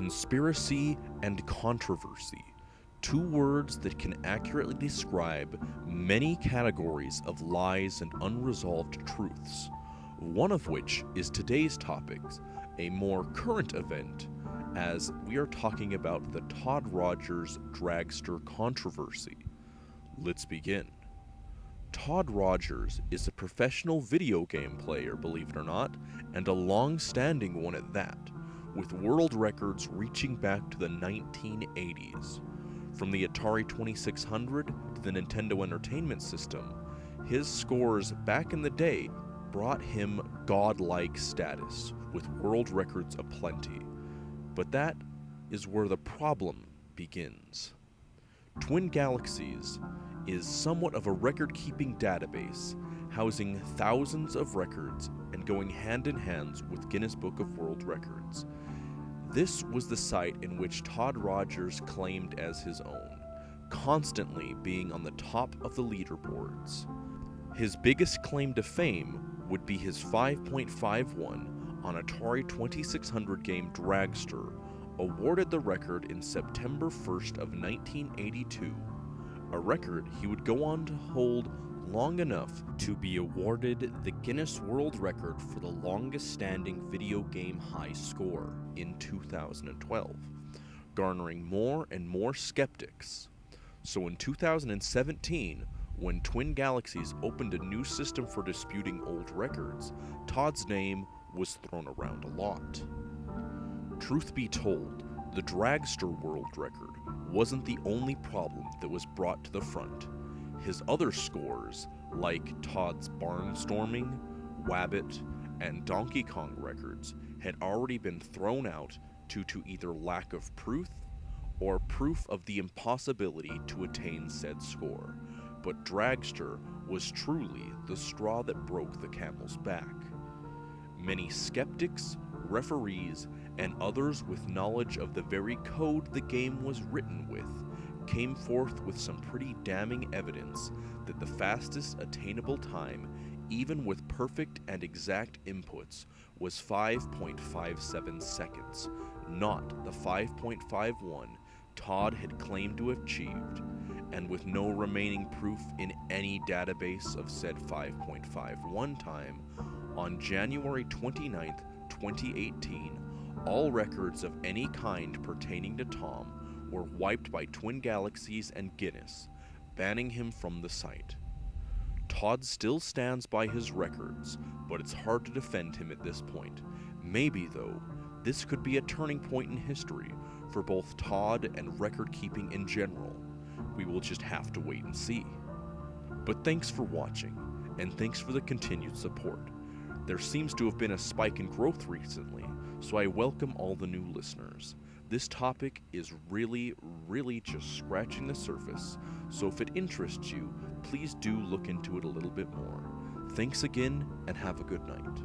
Conspiracy and controversy, two words that can accurately describe many categories of lies and unresolved truths, one of which is today's topic, a more current event, as we are talking about the Todd Rogers Dragster controversy. Let's begin. Todd Rogers is a professional video game player, believe it or not, and a long-standing one at that, with world records reaching back to the 1980s. From the Atari 2600 to the Nintendo Entertainment System, his scores back in the day brought him godlike status, with world records aplenty. But that is where the problem begins. Twin Galaxies is somewhat of a record-keeping database, housing thousands of records and going hand in hand with Guinness Book of World Records. This was the site in which Todd Rogers claimed as his own, constantly being on the top of the leaderboards. His biggest claim to fame would be his 5.51 on Atari 2600 game Dragster, awarded the record in September 1st of 1982, a record he would go on to hold long enough to be awarded the Guinness World Record for the longest standing video game high score in 2012, garnering more and more skeptics. So in 2017, when Twin Galaxies opened a new system for disputing old records, Todd's name was thrown around a lot. Truth be told, the Dragster World Record wasn't the only problem that was brought to the front. His other scores, like Todd's Barnstorming, Wabbit, and Donkey Kong records, had already been thrown out due to either lack of proof or proof of the impossibility to attain said score. But Dragster was truly the straw that broke the camel's back. Many skeptics, referees, and others with knowledge of the very code the game was written with came forth with some pretty damning evidence that the fastest attainable time, even with perfect and exact inputs, was 5.57 seconds, not the 5.51 Todd had claimed to have achieved, and with no remaining proof in any database of said 5.51 time, on January 29, 2018, all records of any kind pertaining to Tom were wiped by Twin Galaxies and Guinness, banning him from the site. Todd still stands by his records, but it's hard to defend him at this point. Maybe, though, this could be a turning point in history for both Todd and record-keeping in general. We will just have to wait and see. But thanks for watching, and thanks for the continued support. There seems to have been a spike in growth recently, so I welcome all the new listeners. This topic is really just scratching the surface, so if it interests you, please do look into it a little bit more. Thanks again, and have a good night.